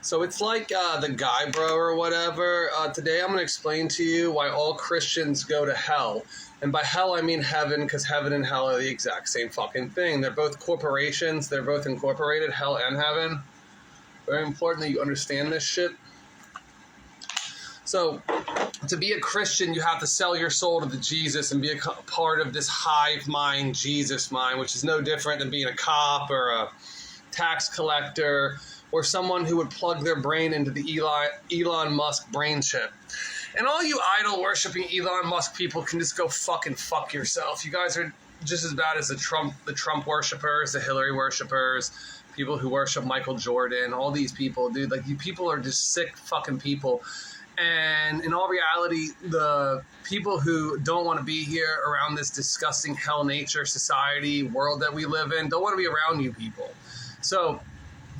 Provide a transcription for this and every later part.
So it's like the guy bro or whatever. Today I'm going to explain to you why all Christians go to hell. And by hell I mean heaven, because heaven and hell are the exact same fucking thing. They're both corporations. They're both incorporated, hell and heaven. Very important that you understand this shit. So to be a Christian, you have to sell your soul to the Jesus and be a part of this hive mind, Jesus mind, which is no different than being a cop or a tax collector or someone who would plug their brain into the Elon Musk brain chip. And all you idol-worshipping Elon Musk people can just go fucking fuck yourself. You guys are just as bad as the Trump worshippers, the Hillary worshippers, people who worship Michael Jordan, all these people, dude. Like, you people are just sick fucking people. And in all reality, the people who don't want to be here around this disgusting hell nature society world that we live in don't want to be around you people. So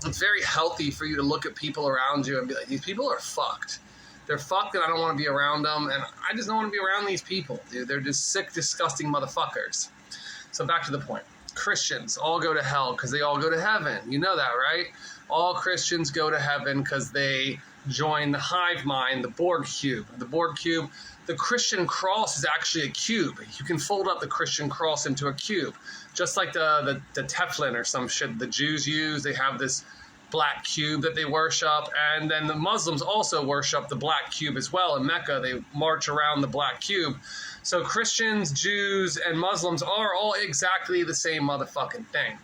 it's very healthy for you to look at people around you and be like, these people are fucked. They're fucked and I don't want to be around them. And I just don't want to be around these people, dude. They're just sick, disgusting motherfuckers. So back to the point. Christians all go to hell because they all go to heaven. You know that, right? All Christians go to heaven because they join the hive mind, the Borg cube. The Borg cube, the Christian cross is actually a cube. You can fold up the Christian cross into a cube. Just like the Teflon or some shit the Jews use. They have this black cube that they worship. And then the Muslims also worship the black cube as well. In Mecca, they march around the black cube. So Christians, Jews, and Muslims are all exactly the same motherfucking thing.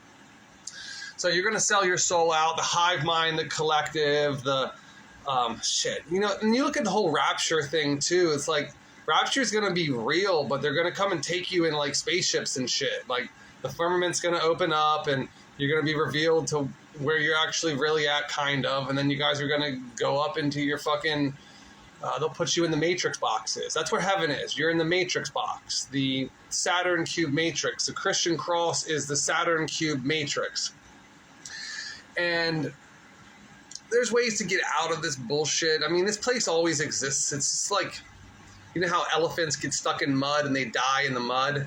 So you're going to sell your soul out, the hive mind, the collective, the shit. You know, and you look at the whole rapture thing too. It's like, rapture is going to be real, but they're going to come and take you in like spaceships and shit. Like, the firmament's going to open up and you're going to be revealed to where you're actually really at, kind of. And then you guys are going to go up into your fucking... they'll put you in the matrix boxes. That's where heaven is. You're in the matrix box. The Saturn cube matrix. The Christian cross is the Saturn cube matrix. And there's ways to get out of this bullshit. I mean, this place always exists. It's just like, you know how elephants get stuck in mud and they die in the mud?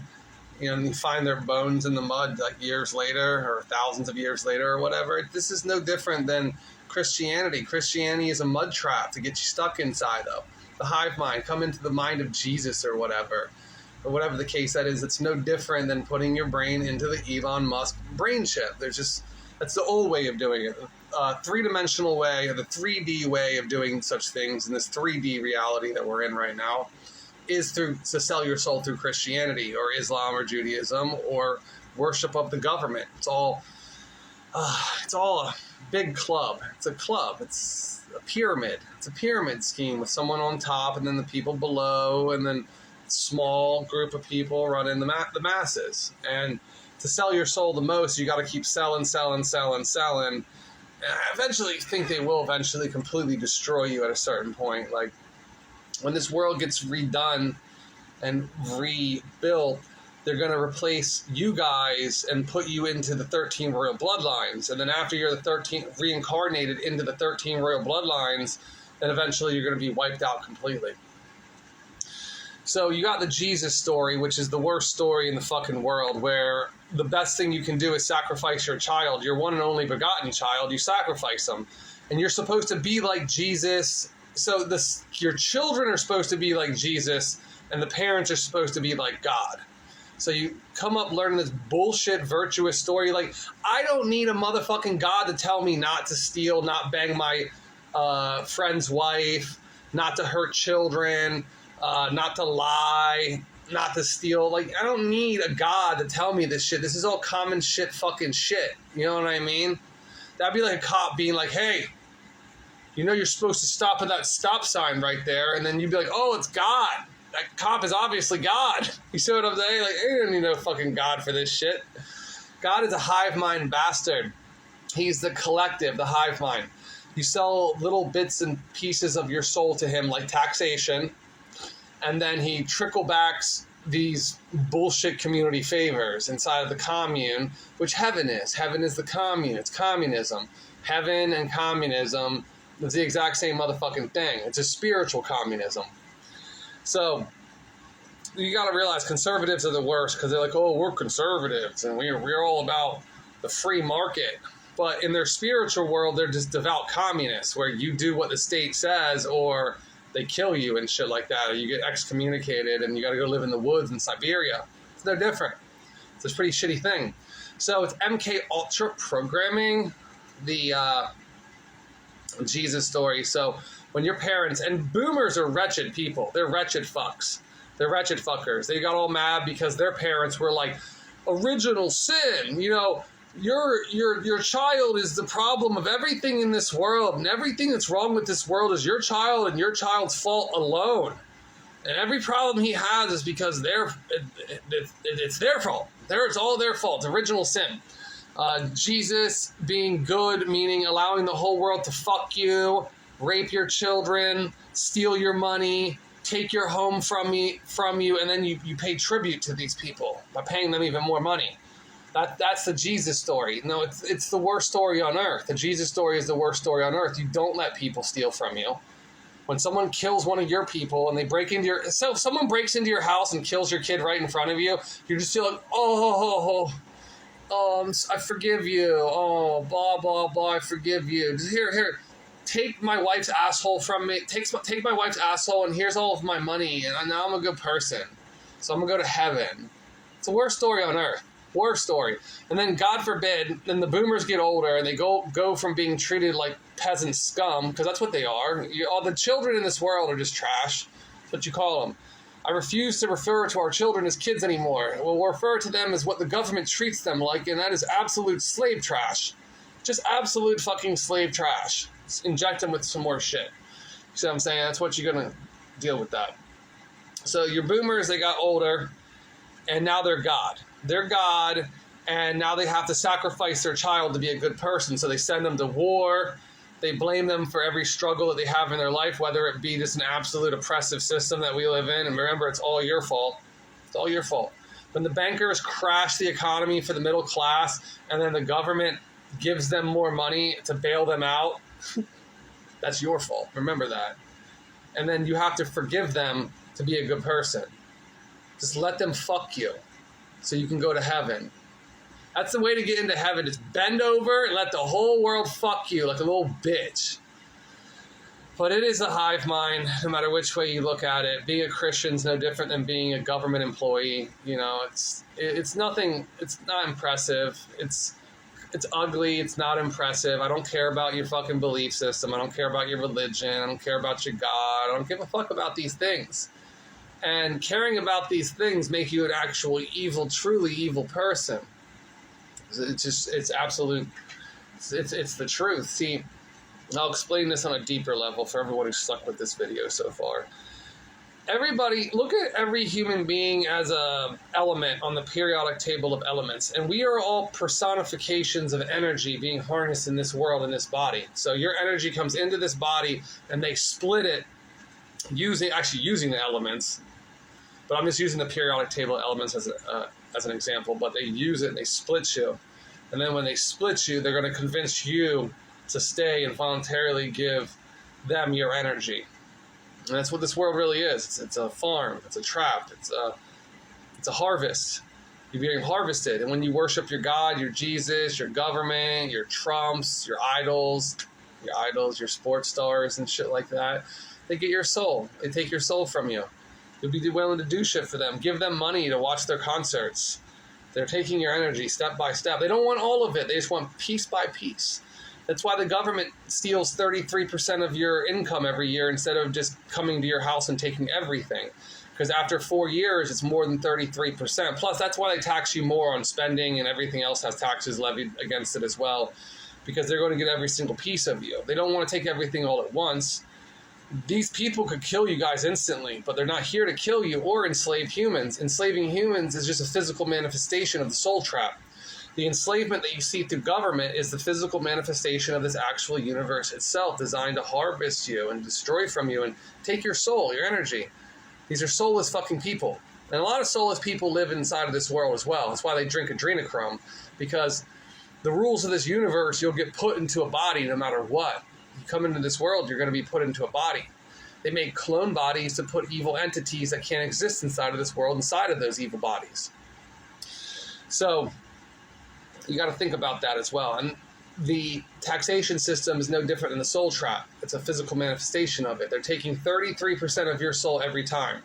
You know, and you find their bones in the mud like years later or thousands of years later or whatever. This is no different than Christianity. Christianity is a mud trap to get you stuck inside of. The hive mind, come into the mind of Jesus or whatever the case that is. It's no different than putting your brain into the Elon Musk brain chip. That's the old way of doing it. Three-dimensional way, or the 3D way of doing such things in this 3D reality that we're in right now is to sell your soul through Christianity or Islam or Judaism or worship of the government. It's all a big club. It's a club. It's a pyramid. It's a pyramid scheme with someone on top and then the people below and then a small group of people running the masses. And to sell your soul the most, you got to keep selling. And I eventually think they will eventually completely destroy you at a certain point. Like, when this world gets redone and rebuilt, they're going to replace you guys and put you into the 13 royal bloodlines. And then after you're the 13th reincarnated into the 13 royal bloodlines, then eventually you're going to be wiped out completely. So you got the Jesus story, which is the worst story in the fucking world, where the best thing you can do is sacrifice your child, your one and only begotten child. You sacrifice them. And you're supposed to be like Jesus. So your children are supposed to be like Jesus, and the parents are supposed to be like God. So you come up learning this bullshit virtuous story. Like, I don't need a motherfucking God to tell me not to steal, not bang my friend's wife, not to hurt children, not to lie, not to steal. Like, I don't need a God to tell me this shit. This is all common shit fucking shit. You know what I mean? That'd be like a cop being like, hey, you know you're supposed to stop at that stop sign right there. And then you'd be like, oh, it's God. That cop is obviously God. You see what I'm saying? Like, I don't need no fucking God for this shit. God is a hive mind bastard. He's the collective, the hive mind. You sell little bits and pieces of your soul to him like taxation, and then he tricklebacks these bullshit community favors inside of the commune, which heaven is. Heaven is the commune. It's communism. Heaven and communism is the exact same motherfucking thing. It's a spiritual communism. So you got to realize conservatives are the worst because they're like, oh, we're conservatives and we're all about the free market. But in their spiritual world, they're just devout communists, where you do what the state says or they kill you and shit like that, or you get excommunicated and you got to go live in the woods in Siberia. It's no different. It's a pretty shitty thing. So it's MK Ultra programming, the Jesus story. So when your parents, and boomers are wretched people. They're wretched fucks. They're wretched fuckers. They got all mad because their parents were like, original sin, you know, your child is the problem of everything in this world, and everything that's wrong with this world is your child and your child's fault alone. And every problem he has is because it's their fault. It's all their fault. It's original sin. Jesus being good, meaning allowing the whole world to fuck you, rape your children, steal your money, take your home from you, and then you pay tribute to these people by paying them even more money. That's the Jesus story. No, it's the worst story on earth. The Jesus story is the worst story on earth. You don't let people steal from you. When someone kills one of your people and they break into your... So if someone breaks into your house and kills your kid right in front of you, you're just like, I forgive you. Oh, blah, blah, blah, I forgive you. Just here. Take my wife's asshole from me. Take my wife's asshole, and here's all of my money, and now I'm a good person. So I'm going to go to heaven. It's the worst story on earth. Worst story. And then, God forbid, then the boomers get older, and they go from being treated like peasant scum, because that's what they are. All the children in this world are just trash. That's what you call them. I refuse to refer to our children as kids anymore. We'll refer to them as what the government treats them like, and that is absolute slave trash. Just absolute fucking slave trash. Inject them with some more shit. You see what I'm saying? That's what you're going to deal with that. So your boomers, they got older, and now they're God. They're God, and now they have to sacrifice their child to be a good person. So they send them to war. They blame them for every struggle that they have in their life, whether it be just an absolute oppressive system that we live in. And remember, it's all your fault. It's all your fault. When the bankers crash the economy for the middle class, and then the government gives them more money to bail them out, that's your fault. Remember that. And then you have to forgive them to be a good person. Just let them fuck you so you can go to heaven. That's the way to get into heaven. Just bend over and let the whole world fuck you like a little bitch. But it is a hive mind, no matter which way you look at it. Being a Christian is no different than being a government employee. You know, it's nothing. It's not impressive. It's ugly. It's not impressive. I don't care about your fucking belief system. I don't care about your religion. I don't care about your God. I don't give a fuck about these things. And caring about these things make you an actual evil, truly evil person. It's absolute. It's the truth. See, I'll explain this on a deeper level for everyone who's stuck with this video so far. Everybody, look at every human being as a element on the periodic table of elements, and we are all personifications of energy being harnessed in this world, in this body. So your energy comes into this body, and they split it using the elements. But I'm just using the periodic table of elements as an example. But they use it and they split you, and then when they split you, they're going to convince you to stay and voluntarily give them your energy. And that's what this world really is. It's a farm. It's a trap. It's a harvest. You're being harvested. And when you worship your God, your Jesus, your government, your Trumps, your idols, your sports stars and shit like that, they get your soul. They take your soul from you. You'll be willing to do shit for them. Give them money to watch their concerts. They're taking your energy step by step. They don't want all of it. They just want piece by piece. That's why the government steals 33% of your income every year instead of just coming to your house and taking everything. Because after 4 years, it's more than 33%. Plus, that's why they tax you more on spending, and everything else has taxes levied against it as well, because they're going to get every single piece of you. They don't want to take everything all at once. These people could kill you guys instantly, but they're not here to kill you or enslave humans. Enslaving humans is just a physical manifestation of the soul trap. The enslavement that you see through government is the physical manifestation of this actual universe itself, designed to harvest you and destroy from you and take your soul, your energy. These are soulless fucking people. And a lot of soulless people live inside of this world as well. That's why they drink adrenochrome, because the rules of this universe, you'll get put into a body no matter what. You come into this world, you're going to be put into a body. They make clone bodies to put evil entities that can't exist inside of this world inside of those evil bodies. So you got to think about that as well. And the taxation system is no different than the soul trap. It's a physical manifestation of it. They're taking 33% of your soul every time.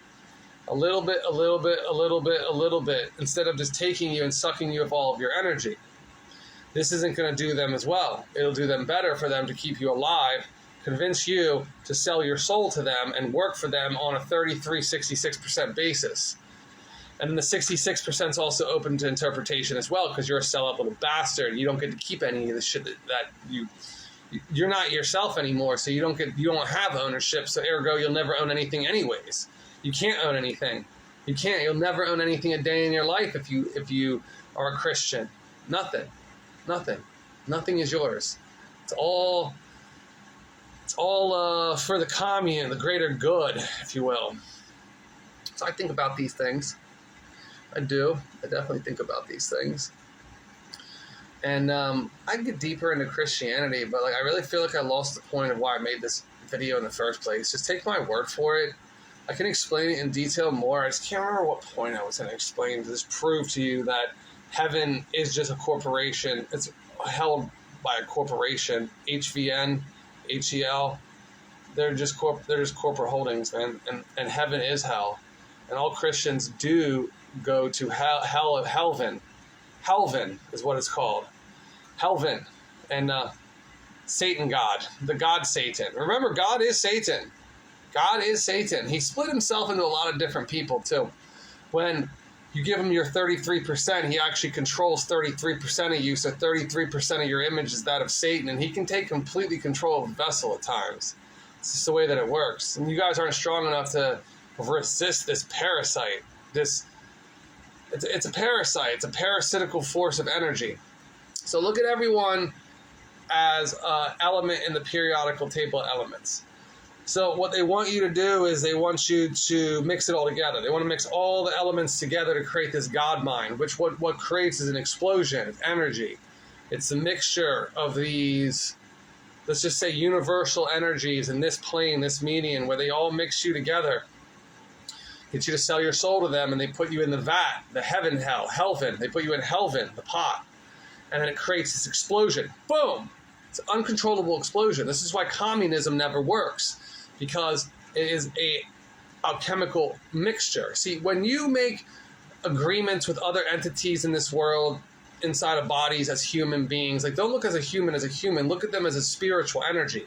A little bit, a little bit, a little bit, a little bit, instead of just taking you and sucking you of all of your energy. This isn't going to do them as well. It'll do them better for them to keep you alive, convince you to sell your soul to them and work for them on a 66% basis. And then the 66% is also open to interpretation as well, because you're a sell-out little bastard. You don't get to keep any of the shit that you're not yourself anymore, so you don't have ownership, so ergo you'll never own anything anyways. You can't own anything. You'll never own anything a day in your life if you are a Christian. Nothing is yours. It's all for the commune, the greater good, if you will. So I think about these things. I do. I definitely think about these things. And I can get deeper into Christianity, but I really feel like I lost the point of why I made this video in the first place. Just take my word for it. I can explain it in detail more. I just can't remember what point I was going to explain to just prove to you that heaven is just a corporation. It's held by a corporation, HVN, HEL. They're just corporate holdings, man. And heaven is hell. And all Christians do go to Hellven. Hellven is what it's called. Hellven. And Satan God. The God Satan. Remember, God is Satan. God is Satan. He split himself into a lot of different people, too. When you give him your 33%, he actually controls 33% of you, so 33% of your image is that of Satan, and he can take completely control of the vessel at times. It's just the way that it works. And you guys aren't strong enough to resist this parasite. It's a parasite. It's a parasitical force of energy. So look at everyone as an element in the periodical table of elements. So what they want you to do is they want you to mix it all together. They want to mix all the elements together to create this God mind, which what creates is an explosion. It's energy. It's a mixture of these, let's just say, universal energies in this plane, this median, where they all mix you together. Get you to sell your soul to them, and they put you in the vat, the Hellven. They put you in Hellven, the pot. And then it creates this explosion. Boom! It's an uncontrollable explosion. This is why communism never works, because it is a alchemical mixture. See, when you make agreements with other entities in this world, inside of bodies as human beings, don't look as a human, look at them as a spiritual energy.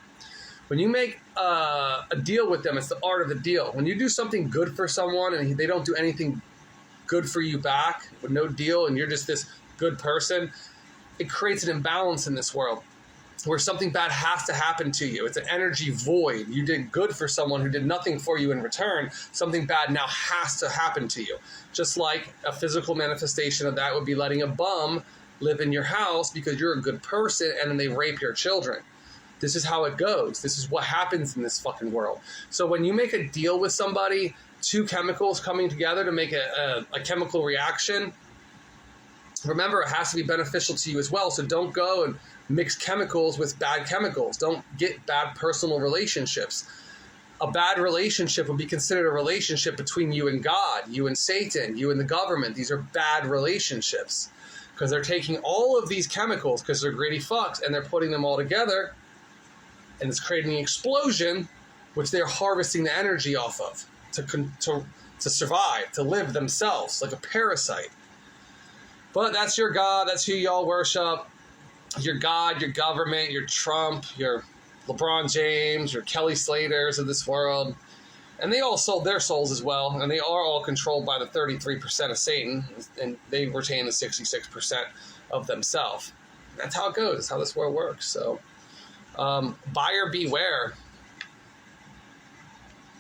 When you make a deal with them, it's the art of the deal. When you do something good for someone and they don't do anything good for you back with no deal, and you're just this good person, it creates an imbalance in this world where something bad has to happen to you. It's an energy void. You did good for someone who did nothing for you in return. Something bad now has to happen to you. Just like a physical manifestation of that would be letting a bum live in your house because you're a good person, and then they rape your children. This is how it goes. This is what happens in this fucking world. So when you make a deal with somebody, two chemicals coming together to make a chemical reaction, remember, it has to be beneficial to you as well. So don't go and mix chemicals with bad chemicals. Don't get bad personal relationships. A bad relationship would be considered a relationship between you and God, you and Satan, you and the government. These are bad relationships because they're taking all of these chemicals, because they're greedy fucks, and they're putting them all together, and it's creating an explosion, which they're harvesting the energy off of to survive, to live themselves like a parasite. But that's your God. That's who y'all worship. Your God, your government, your Trump, your LeBron James, your Kelly Slaters of this world. And they all sold their souls as well. And they are all controlled by the 33% of Satan. And they retain the 66% of themselves. That's how it goes. That's how this world works. So buyer beware.